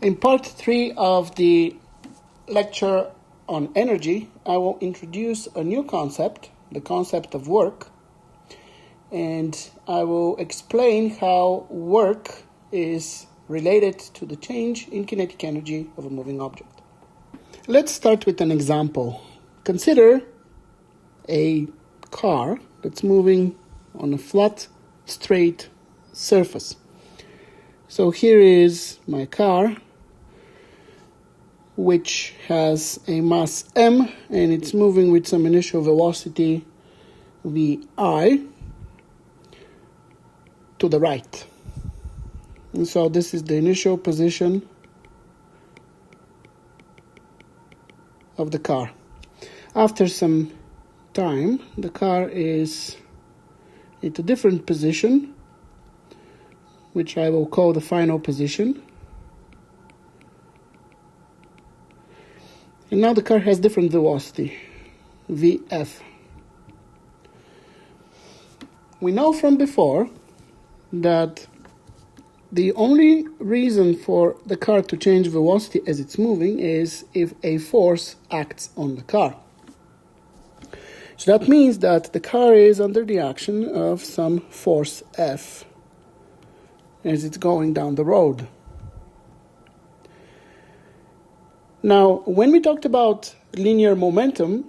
In part 3 of the lecture on energy, I will introduce a new concept, the concept of work, and I will explain how work is related to the change in kinetic energy of a moving object. Let's start with an example. Consider a car that's moving on a flat, straight surface. So here is my car, which has a mass m, and it's moving with some initial velocity vi to the right. And so this is the initial position of the car. After some time, the car is at a different position, which I will call the final position. And now the car has different velocity, Vf. We know from before that the only reason for the car to change velocity as it's moving is if a force acts on the car. So that means that the car is under the action of some force F as it's going down the road. Now, when we talked about linear momentum,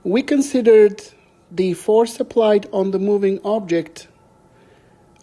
we considered the force applied on the moving object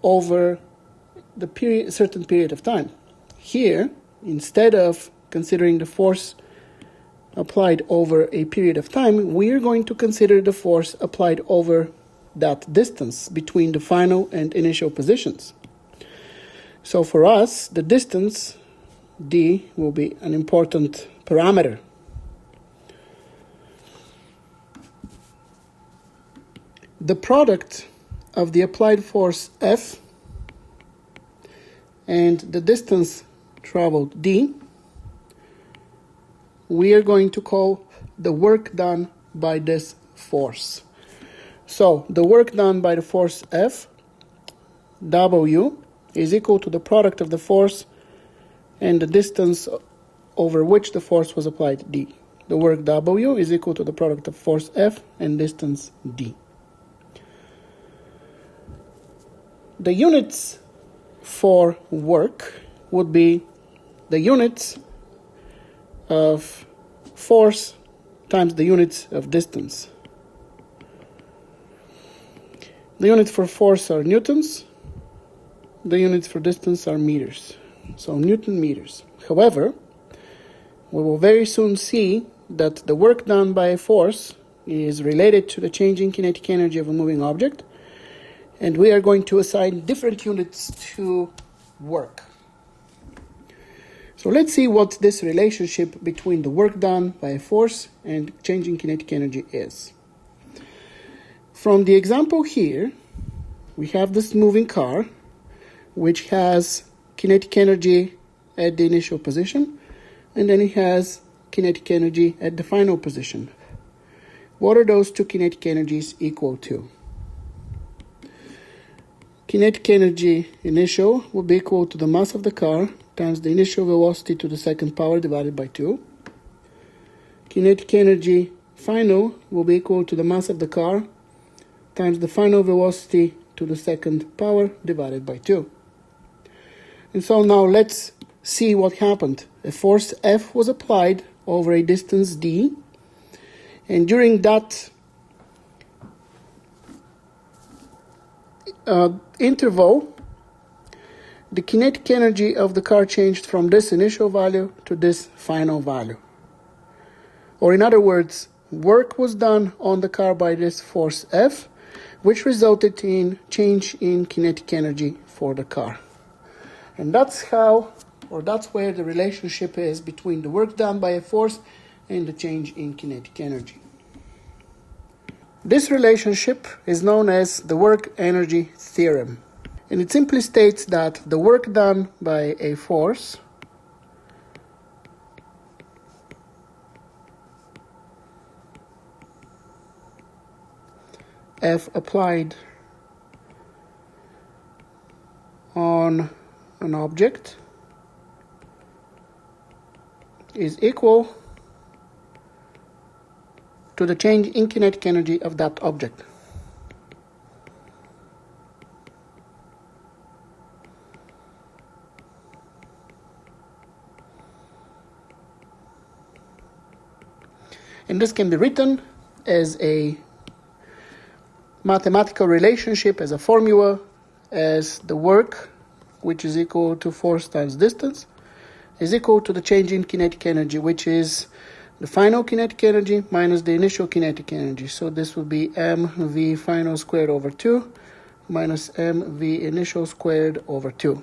over the certain period of time. Here, instead of considering the force applied over a period of time, we are going to consider the force applied over that distance between the final and initial positions. So for us, the distance d will be an important parameter. The product of the applied force F and the distance traveled d, we are going to call the work done by this force. So the work done by the force F, W, is equal to the product of the force and the distance over which the force was applied, d. The work W is equal to the product of force F and distance d. The units for work would be the units of force times the units of distance. The units for force are newtons. The units for distance are meters. So Newton meters. However, we will very soon see that the work done by a force is related to the change in kinetic energy of a moving object, and we are going to assign different units to work. So let's see what this relationship between the work done by a force and change in kinetic energy is. From the example here, we have this moving car, which has kinetic energy at the initial position, and then it has kinetic energy at the final position. What are those two kinetic energies equal to? Kinetic energy initial will be equal to the mass of the car times the initial velocity to the second power divided by 2. Kinetic energy final will be equal to the mass of the car times the final velocity to the second power divided by 2. And so now let's see what happened. A force F was applied over a distance d, and during that interval, the kinetic energy of the car changed from this initial value to this final value. Or in other words, work was done on the car by this force F, which resulted in change in kinetic energy for the car. And that's where the relationship is between the work done by a force and the change in kinetic energy. This relationship is known as the work-energy theorem. And it simply states that the work done by a force F applied on an object is equal to the change in kinetic energy of that object. And this can be written as a mathematical relationship, as a formula, as the work, which is equal to force times distance, is equal to the change in kinetic energy, which is the final kinetic energy minus the initial kinetic energy. So this would be mv final squared over 2 minus mv initial squared over 2.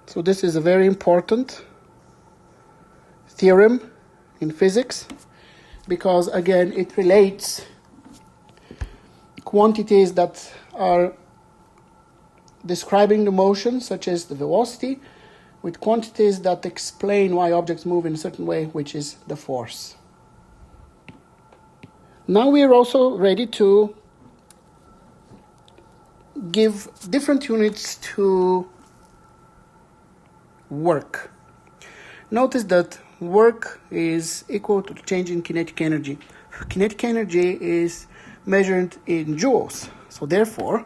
So this is a very important theorem in physics, because again it relates quantities that are describing the motion, such as the velocity, with quantities that explain why objects move in a certain way, which is the force. Now we are also ready to give different units to work. Notice that work is equal to the change in kinetic energy. Kinetic energy is measured in joules, so therefore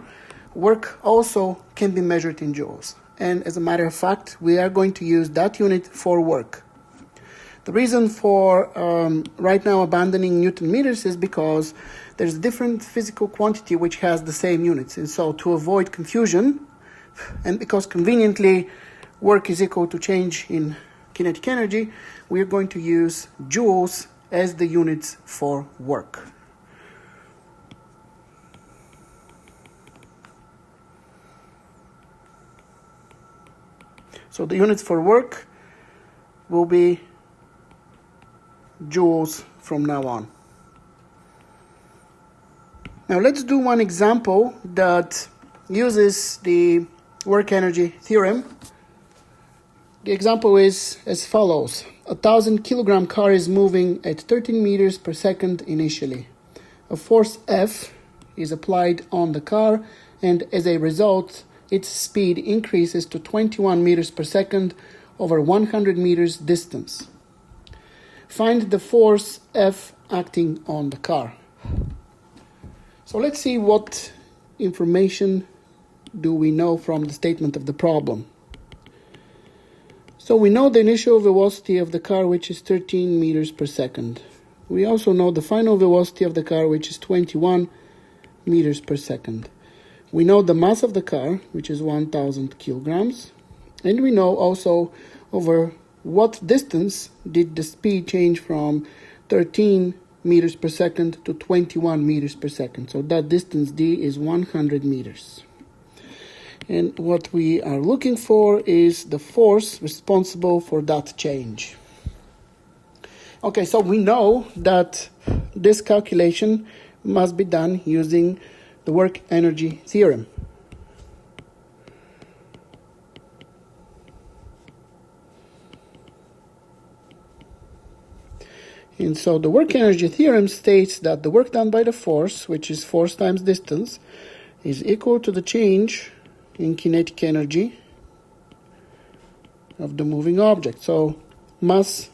work also can be measured in joules. And as a matter of fact, we are going to use that unit for work. The reason for right now abandoning Newton meters is because there's a different physical quantity which has the same units. And so to avoid confusion, and because conveniently work is equal to change in kinetic energy, we are going to use joules as the units for work. So the units for work will be joules from now on. Now let's do one example that uses the work energy theorem. The example is as follows. A 1,000 kilogram car is moving at 13 meters per second initially. A force F is applied on the car, and as a result, its speed increases to 21 meters per second over 100 meters distance. Find the force F acting on the car. So let's see what information do we know from the statement of the problem. So we know the initial velocity of the car, which is 13 meters per second. We also know the final velocity of the car, which is 21 meters per second. We know the mass of the car, which is 1,000 kilograms. And we know also over what distance did the speed change from 13 meters per second to 21 meters per second. So that distance d is 100 meters. And what we are looking for is the force responsible for that change. Okay, so we know that this calculation must be done using the work energy theorem. And so the work energy theorem states that the work done by the force, which is force times distance, is equal to the change in kinetic energy of the moving object. So mass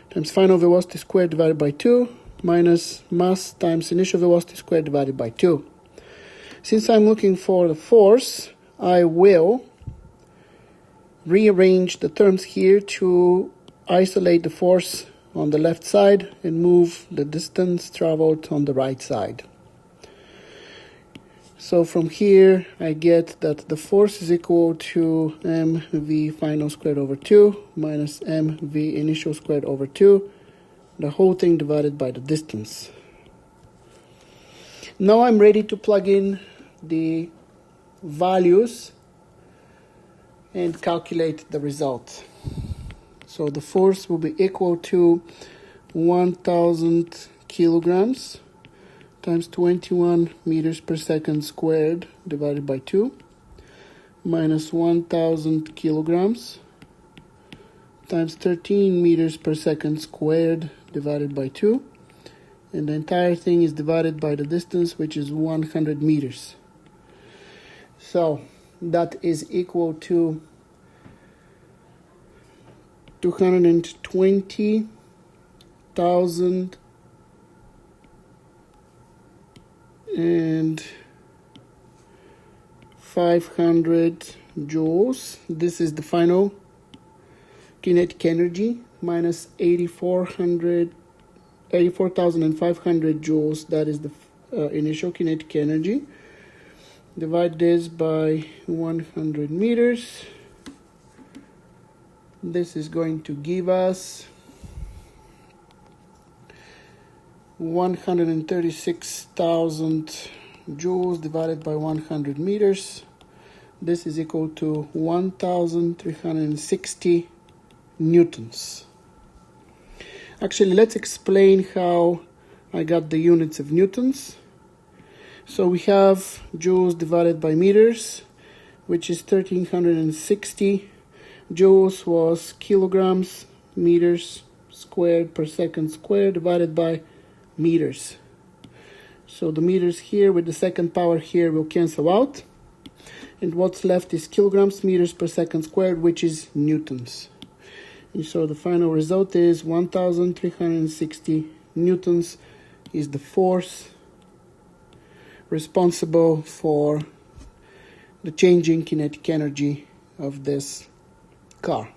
times final velocity squared divided by 2 minus mass times initial velocity squared divided by 2. Since I'm looking for the force, I will rearrange the terms here to isolate the force on the left side and move the distance traveled on the right side. So from here, I get that the force is equal to mv final squared over 2 minus mv initial squared over 2, the whole thing divided by the distance. Now I'm ready to plug in the values and calculate the result. So the force will be equal to 1,000 kilograms times 21 meters per second squared divided by 2 minus 1,000 kilograms times 13 meters per second squared divided by 2, and the entire thing is divided by the distance, which is 100 meters. So that is equal to 220,000 and 500 joules. This is the final kinetic energy minus 84,500 joules. That is the initial kinetic energy. Divide this by 100 meters. This is going to give us 136,000 joules divided by 100 meters. This is equal to 1,360 newtons. Actually, let's explain how I got the units of newtons. So we have joules divided by meters, which is 1,360. Joules was kilograms meters squared per second squared divided by meters. So the meters here with the second power here will cancel out, and what's left is kilograms meters per second squared, which is newtons. And so the final result is 1,360 newtons is the force responsible for the changing kinetic energy of this car.